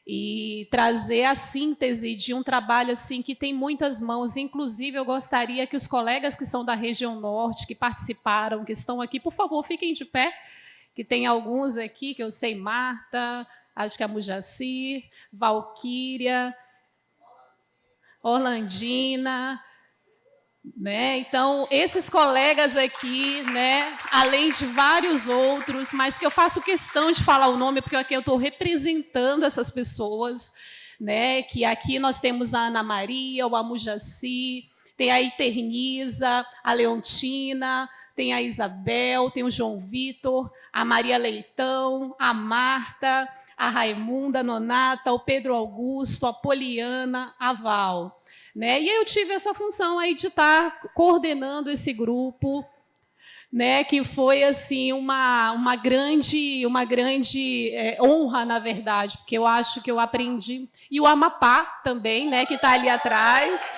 E trazer a síntese de um trabalho assim que tem muitas mãos. Inclusive, eu gostaria que os colegas que são da região norte, que participaram, que estão aqui, por favor, fiquem de pé, que tem alguns aqui, que eu sei, Marta, acho que a Mujaci, Valquíria, Orlandina, né? Então, esses colegas aqui, né, além de vários outros, mas que eu faço questão de falar o nome, porque aqui eu estou representando essas pessoas, né, que aqui nós temos a Ana Maria, o Amujaci, tem a Eterniza, a Leontina, tem a Isabel, tem o João Vitor, a Maria Leitão, a Marta, a Raimunda, a Nonata, o Pedro Augusto, a Poliana, a Val. Né? E eu tive essa função aí de estar coordenando esse grupo, né, que foi assim uma grande honra, na verdade, porque eu acho que eu aprendi. E o Amapá também, né, que está ali atrás,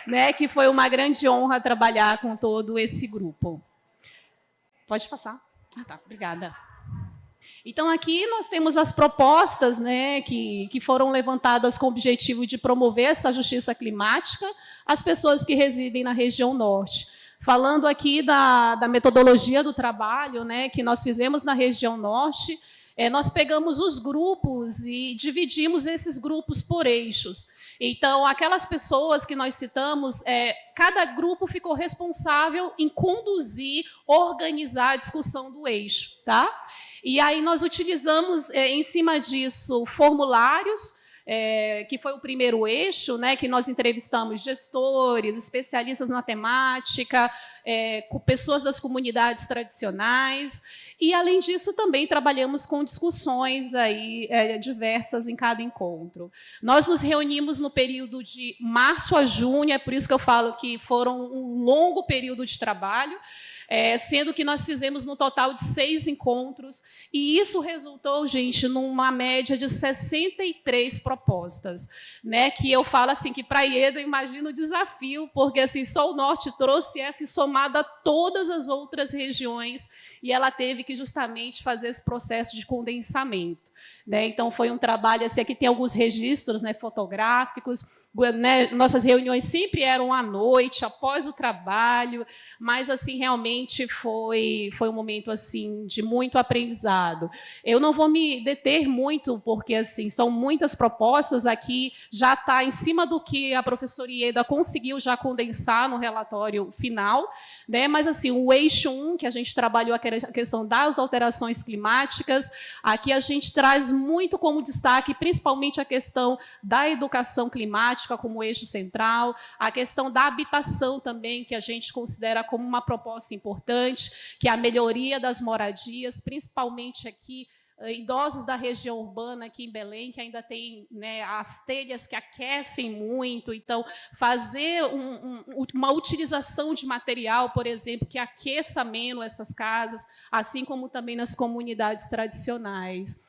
né, que foi uma grande honra trabalhar com todo esse grupo. Pode passar. Ah, tá, obrigada. Então, aqui nós temos as propostas, né, que foram levantadas com o objetivo de promover essa justiça climática às pessoas que residem na região norte. Falando aqui da metodologia do trabalho, né, que nós fizemos na região norte, nós pegamos os grupos e dividimos esses grupos por eixos. Então, aquelas pessoas que nós citamos, cada grupo ficou responsável em conduzir, organizar a discussão do eixo, tá? E aí nós utilizamos, em cima disso, formulários, que foi o primeiro eixo, né, que nós entrevistamos gestores, especialistas na temática, com pessoas das comunidades tradicionais, e, além disso, também trabalhamos com discussões aí, diversas em cada encontro. Nós nos reunimos no período de março a junho, é por isso que eu falo que foram um longo período de trabalho, sendo que nós fizemos no total de 6 encontros, e isso resultou, gente, numa média de 63 propostas, né? Que eu falo assim, que para a Ieda eu imagino o desafio, porque assim, só o Norte trouxe essa somada a todas as outras regiões, e ela teve que justamente fazer esse processo de condensamento. Né? Então, foi um trabalho, assim, aqui tem alguns registros, né, fotográficos, né? Nossas reuniões sempre eram à noite, após o trabalho, mas, assim, realmente foi um momento assim, de muito aprendizado. Eu não vou me deter muito, porque assim, são muitas propostas aqui, já está em cima do que a professora Ieda conseguiu já condensar no relatório final, né? Mas assim, o eixo 1, que a gente trabalhou a questão das alterações climáticas, aqui a gente traz muito como destaque, principalmente a questão da educação climática como eixo central, a questão da habitação também, que a gente considera como uma proposta importante, que é a melhoria das moradias, principalmente aqui, idosos da região urbana, aqui em Belém, que ainda tem, né, as telhas que aquecem muito, então, fazer uma utilização de material, por exemplo, que aqueça menos essas casas, assim como também nas comunidades tradicionais.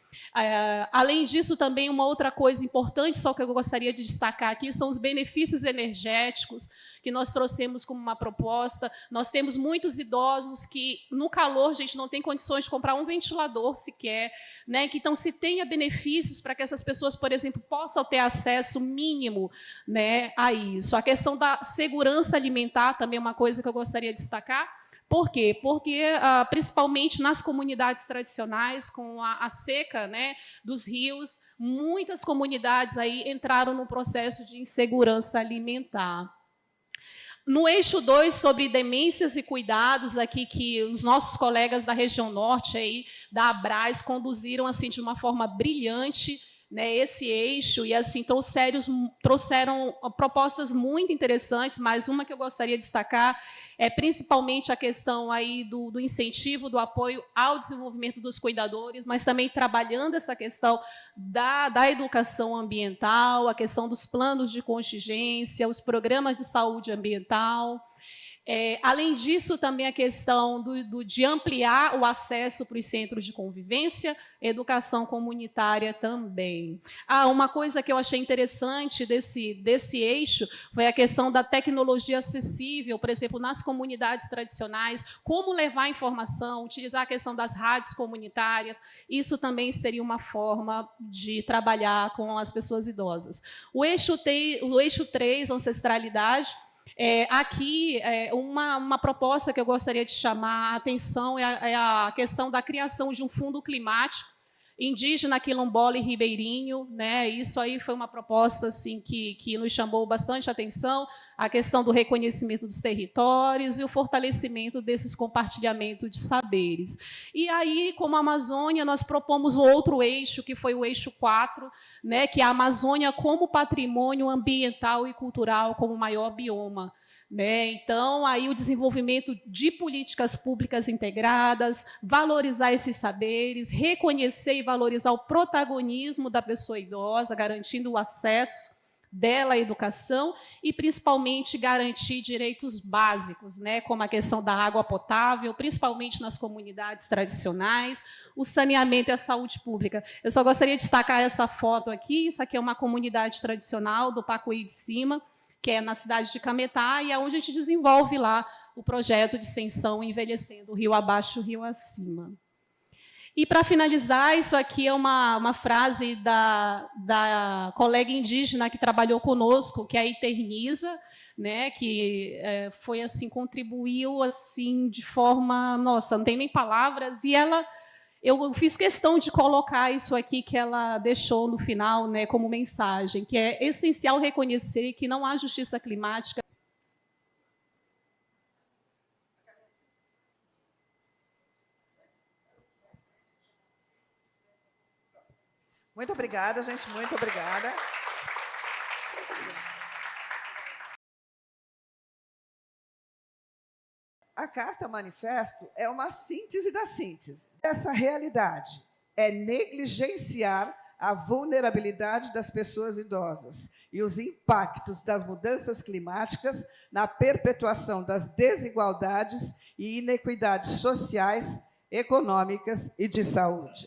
Além disso, também uma outra coisa importante, só que eu gostaria de destacar aqui, são os benefícios energéticos que nós trouxemos como uma proposta. Nós temos muitos idosos que, no calor, gente, não tem condições de comprar um ventilador sequer, né? Que, então, se tenha benefícios para que essas pessoas, por exemplo, possam ter acesso mínimo, né, a isso. A questão da segurança alimentar também é uma coisa que eu gostaria de destacar. Por quê? Porque, principalmente nas comunidades tradicionais, com a seca, né, dos rios, muitas comunidades aí entraram no processo de insegurança alimentar. No eixo 2, sobre demências e cuidados, aqui que os nossos colegas da região norte, aí, da Abras, conduziram assim, de uma forma brilhante, né, esse eixo, e assim trouxeram propostas muito interessantes, mas uma que eu gostaria de destacar é principalmente a questão aí do incentivo, do apoio ao desenvolvimento dos cuidadores, mas também trabalhando essa questão da educação ambiental, a questão dos planos de contingência, os programas de saúde ambiental. Além disso, também a questão de ampliar o acesso para os centros de convivência, educação comunitária também. Uma coisa que eu achei interessante desse eixo foi a questão da tecnologia acessível, por exemplo, nas comunidades tradicionais, como levar informação, utilizar a questão das rádios comunitárias, isso também seria uma forma de trabalhar com as pessoas idosas. O eixo 3, ancestralidade, aqui, uma proposta que eu gostaria de chamar a atenção é a questão da criação de um fundo climático indígena, quilombola e ribeirinho, né? Isso aí foi uma proposta assim, que nos chamou bastante atenção, a questão do reconhecimento dos territórios e o fortalecimento desses compartilhamentos de saberes. E aí, como Amazônia, nós propomos outro eixo, que foi o eixo 4, né? Que é a Amazônia como patrimônio ambiental e cultural, como maior bioma. Né? Então, aí o desenvolvimento de políticas públicas integradas, valorizar esses saberes, reconhecer e valorizar o protagonismo da pessoa idosa, garantindo o acesso dela à educação e, principalmente, garantir direitos básicos, né? Como a questão da água potável, principalmente nas comunidades tradicionais, o saneamento e a saúde pública. Eu só gostaria de destacar essa foto aqui, isso aqui é uma comunidade tradicional do Pacuí de Cima, que é na cidade de Cametá, e é onde a gente desenvolve lá o projeto de extensão Envelhecendo Rio Abaixo, Rio Acima. E, para finalizar, isso aqui é uma frase da colega indígena que trabalhou conosco, que é a Eterniza, né, que foi assim, contribuiu assim, de forma... Nossa, não tem nem palavras, e eu fiz questão de colocar isso aqui que ela deixou no final, né, como mensagem, que é essencial reconhecer que não há justiça climática. Muito obrigada, gente, muito obrigada. A Carta Manifesto é uma síntese da síntese. Essa realidade é negligenciar a vulnerabilidade das pessoas idosas e os impactos das mudanças climáticas na perpetuação das desigualdades e inequidades sociais, econômicas e de saúde.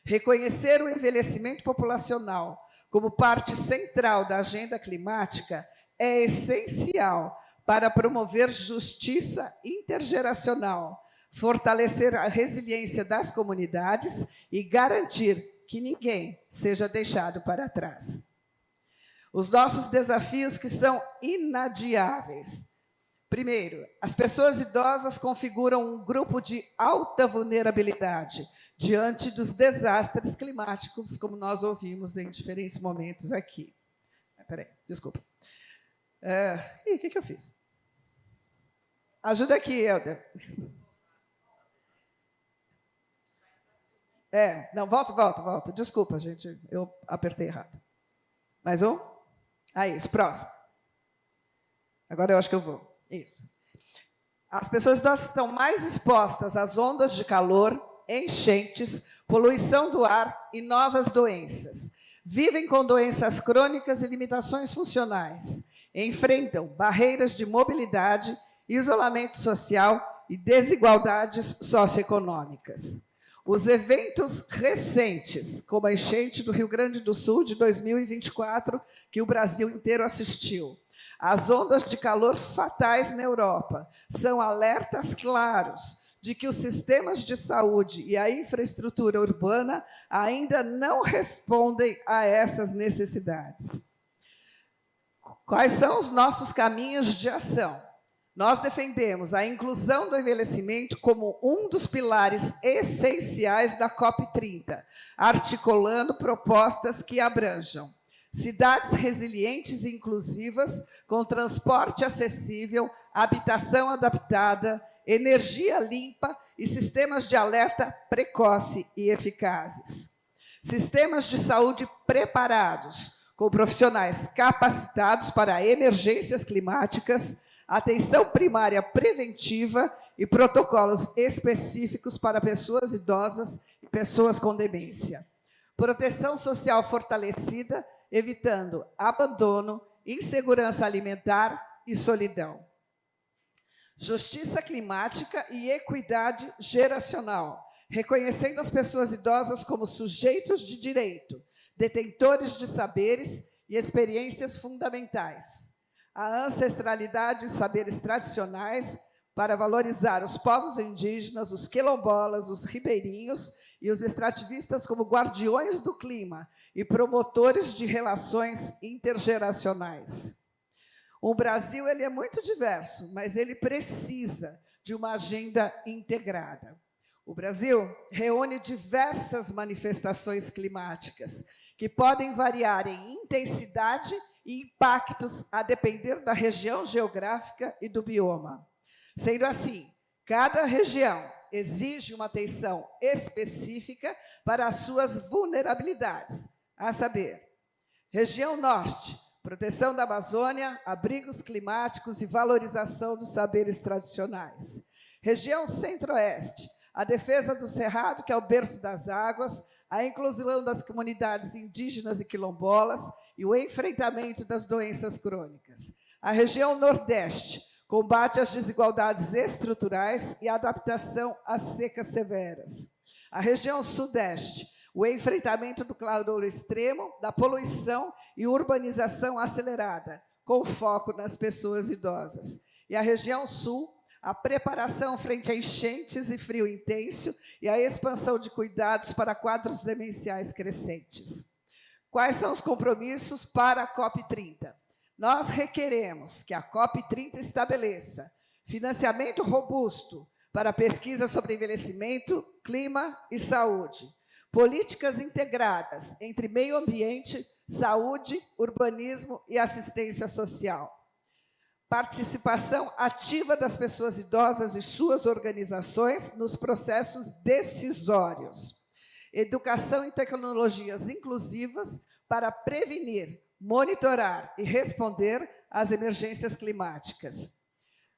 Reconhecer o envelhecimento populacional como parte central da agenda climática é essencial para promover justiça intergeracional, fortalecer a resiliência das comunidades e garantir que ninguém seja deixado para trás. Os nossos desafios que são inadiáveis. Primeiro, as pessoas idosas configuram um grupo de alta vulnerabilidade diante dos desastres climáticos, como nós ouvimos em diferentes momentos aqui. Espera aí, desculpa. O que eu fiz? Ajuda aqui, Helder. Não, volta. Desculpa, gente, eu apertei errado. Mais um? Isso, próximo. Agora eu acho que eu vou. Isso. As pessoas idosas estão mais expostas às ondas de calor, enchentes, poluição do ar e novas doenças. Vivem com doenças crônicas e limitações funcionais. Enfrentam barreiras de mobilidade, isolamento social e desigualdades socioeconômicas. Os eventos recentes, como a enchente do Rio Grande do Sul de 2024, que o Brasil inteiro assistiu, as ondas de calor fatais na Europa, são alertas claros de que os sistemas de saúde e a infraestrutura urbana ainda não respondem a essas necessidades. Quais são os nossos caminhos de ação? Nós defendemos a inclusão do envelhecimento como um dos pilares essenciais da COP30, articulando propostas que abranjam cidades resilientes e inclusivas, com transporte acessível, habitação adaptada, energia limpa e sistemas de alerta precoce e eficazes. Sistemas de saúde preparados, com profissionais capacitados para emergências climáticas, atenção primária preventiva e protocolos específicos para pessoas idosas e pessoas com demência. Proteção social fortalecida, evitando abandono, insegurança alimentar e solidão. Justiça climática e equidade geracional, reconhecendo as pessoas idosas como sujeitos de direito, detentores de saberes e experiências fundamentais. A ancestralidade e saberes tradicionais para valorizar os povos indígenas, os quilombolas, os ribeirinhos e os extrativistas como guardiões do clima e promotores de relações intergeracionais. O Brasil ele é muito diverso, mas ele precisa de uma agenda integrada. O Brasil reúne diversas manifestações climáticas que podem variar em intensidade e impactos a depender da região geográfica e do bioma. Sendo assim, cada região exige uma atenção específica para as suas vulnerabilidades, a saber, região norte, proteção da Amazônia, abrigos climáticos e valorização dos saberes tradicionais. Região centro-oeste, a defesa do cerrado, que é o berço das águas, a inclusão das comunidades indígenas e quilombolas e o enfrentamento das doenças crônicas. A região nordeste, combate às desigualdades estruturais e adaptação às secas severas. A região sudeste, o enfrentamento do calor extremo, da poluição e urbanização acelerada, com foco nas pessoas idosas. E a região sul, a preparação frente a enchentes e frio intenso e a expansão de cuidados para quadros demenciais crescentes. Quais são os compromissos para a COP30? Nós requeremos que a COP30 estabeleça financiamento robusto para pesquisa sobre envelhecimento, clima e saúde, políticas integradas entre meio ambiente, saúde, urbanismo e assistência social, participação ativa das pessoas idosas e suas organizações nos processos decisórios, educação em tecnologias inclusivas para prevenir, monitorar e responder às emergências climáticas.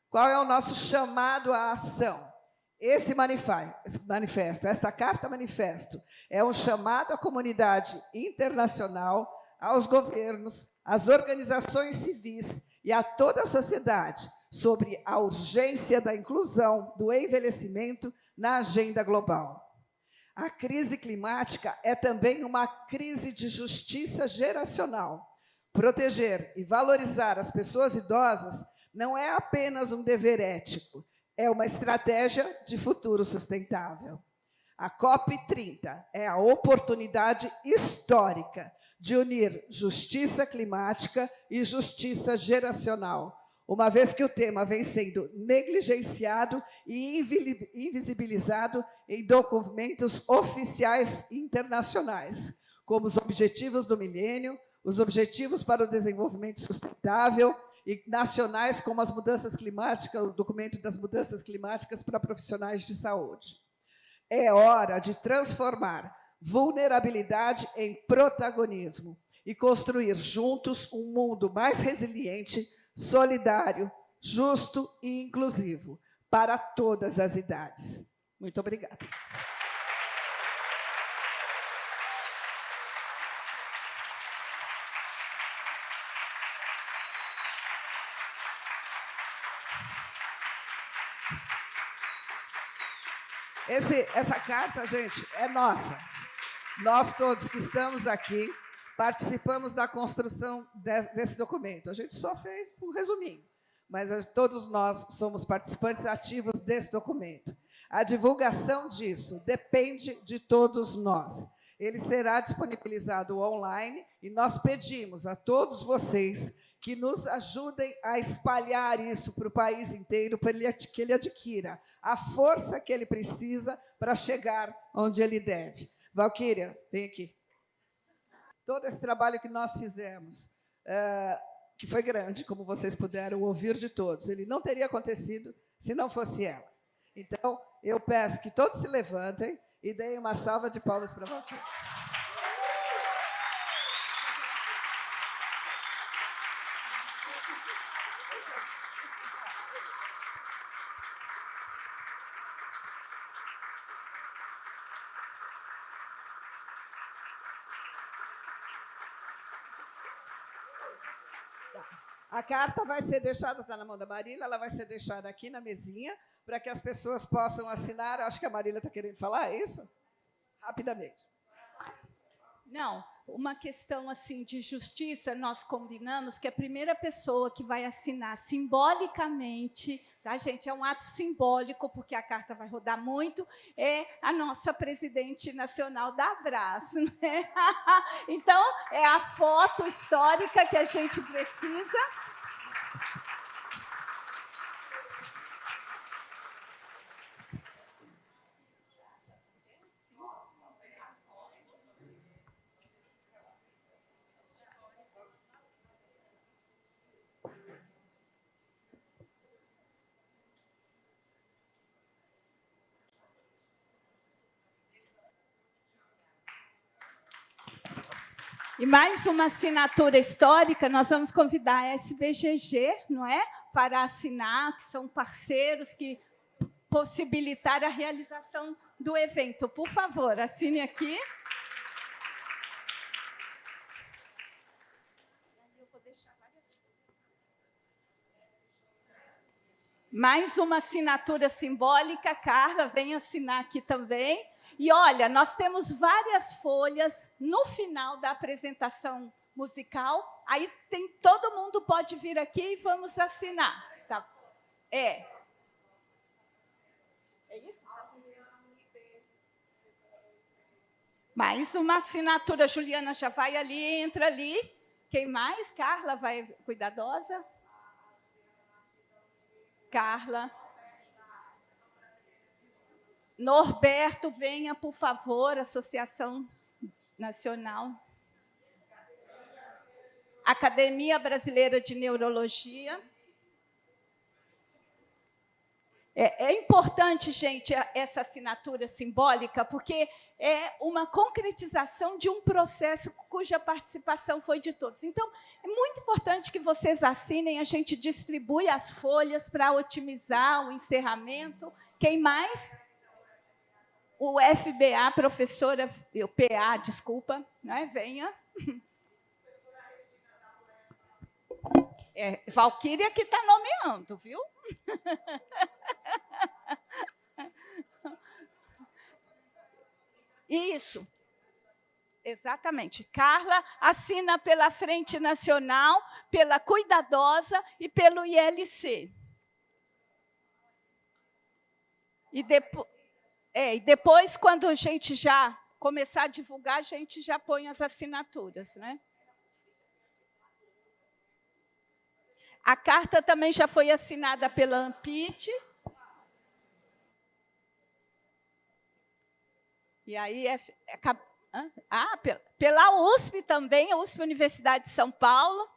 Qual é o nosso chamado à ação? Esse manifesto, esta carta-manifesto, é um chamado à comunidade internacional, aos governos, às organizações civis e a toda a sociedade sobre a urgência da inclusão do envelhecimento na agenda global. A crise climática é também uma crise de justiça geracional. Proteger e valorizar as pessoas idosas não é apenas um dever ético, é uma estratégia de futuro sustentável. A COP30 é a oportunidade histórica de unir justiça climática e justiça geracional, uma vez que o tema vem sendo negligenciado e invisibilizado em documentos oficiais internacionais, como os Objetivos do Milênio, os Objetivos para o Desenvolvimento Sustentável e nacionais, como as mudanças climáticas, o documento das mudanças climáticas para profissionais de saúde. É hora de transformar vulnerabilidade em protagonismo e construir juntos um mundo mais resiliente, solidário, justo e inclusivo para todas as idades. Muito obrigada. Essa carta, gente, é nossa. Nós todos que estamos aqui participamos da construção desse documento. A gente só fez um resuminho, mas todos nós somos participantes ativos desse documento. A divulgação disso depende de todos nós. Ele será disponibilizado online e nós pedimos a todos vocês que nos ajudem a espalhar isso para o país inteiro, para que ele adquira a força que ele precisa para chegar onde ele deve. Valquíria, vem aqui. todo esse trabalho que nós fizemos, que foi grande, como vocês puderam ouvir de todos, ele não teria acontecido se não fosse ela. Então, eu peço que todos se levantem e deem uma salva de palmas para a Valquíria. A carta vai ser deixada, está na mão da Marília, ela vai ser deixada aqui na mesinha, para que as pessoas possam assinar. Acho que a Marília está querendo falar, é isso? Rapidamente. Não, uma questão assim de justiça, nós combinamos que a primeira pessoa que vai assinar simbolicamente, tá, gente? É um ato simbólico, porque a carta vai rodar muito, é a nossa presidente nacional da Abraço, né? Então, é a foto histórica que a gente precisa. E mais uma assinatura histórica, nós vamos convidar a SBGG, não é? Para assinar, que são parceiros que possibilitaram a realização do evento. Por favor, assine aqui. Mais uma assinatura simbólica, Carla, vem assinar aqui também. E, olha, nós temos várias folhas no final da apresentação musical. Aí todo mundo pode vir aqui e vamos assinar. Tá? É isso? Mais uma assinatura. Juliana já vai ali, entra ali. Quem mais? Carla vai, cuidadosa. Carla. Norberto, venha, por favor, Associação Nacional. Academia Brasileira de Neurologia. É importante, gente, essa assinatura simbólica, porque é uma concretização de um processo cuja participação foi de todos. Então, é muito importante que vocês assinem, a gente distribui as folhas para otimizar o encerramento. Quem mais? O FBA, professora, o PA, desculpa, né? Venha. É, Valquíria que está nomeando, viu? Isso, exatamente. Carla assina pela Frente Nacional, pela Cuidadosa e pelo ILC. E depois, quando a gente já começar a divulgar, a gente já põe as assinaturas, né? A carta também já foi assinada pela Ampit. E aí, pela USP também, a USP Universidade de São Paulo.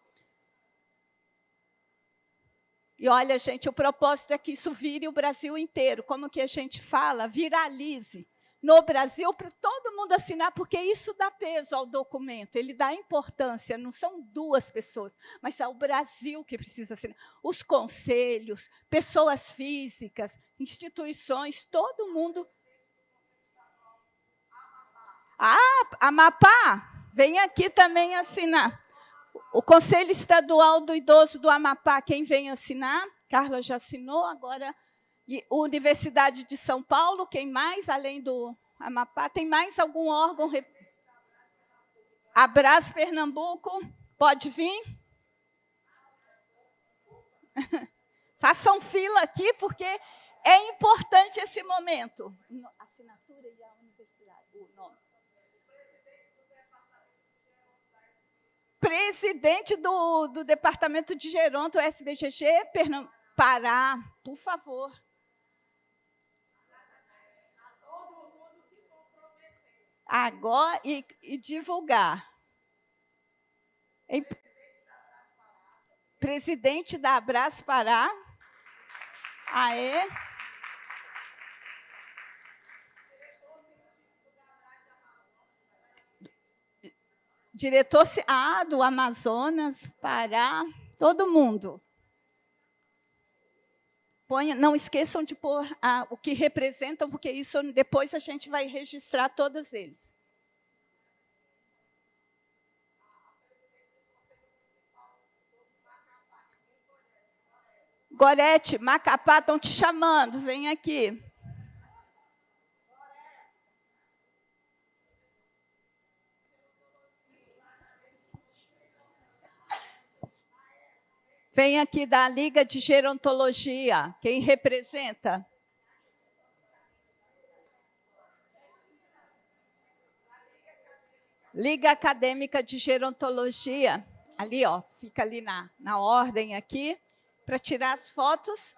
E olha, gente, o propósito é que isso vire o Brasil inteiro. Como que a gente fala? Viralize no Brasil para todo mundo assinar, porque isso dá peso ao documento, ele dá importância, não são duas pessoas, mas é o Brasil que precisa assinar. Os conselhos, pessoas físicas, instituições, todo mundo. Amapá, vem aqui também assinar. O Conselho Estadual do Idoso do Amapá, quem vem assinar? Carla já assinou, agora. E Universidade de São Paulo, quem mais, além do Amapá? Tem mais algum órgão? Abras Pernambuco, pode vir? Façam fila aqui, porque é importante esse momento. Assinatura e a universidade, o nome. Presidente do Departamento de Geronto, SBGG, Pará, por favor. Agora, e divulgar. Presidente da Abraço Pará. Aê. Diretor do Amazonas, Pará, todo mundo. Não esqueçam de pôr o que representam, porque isso depois a gente vai registrar todos eles. Gorete, Macapá, estão te chamando, vem aqui. Vem aqui da Liga de Gerontologia. Quem representa? Liga Acadêmica de Gerontologia. Ali, ó, fica ali na ordem aqui, para tirar as fotos.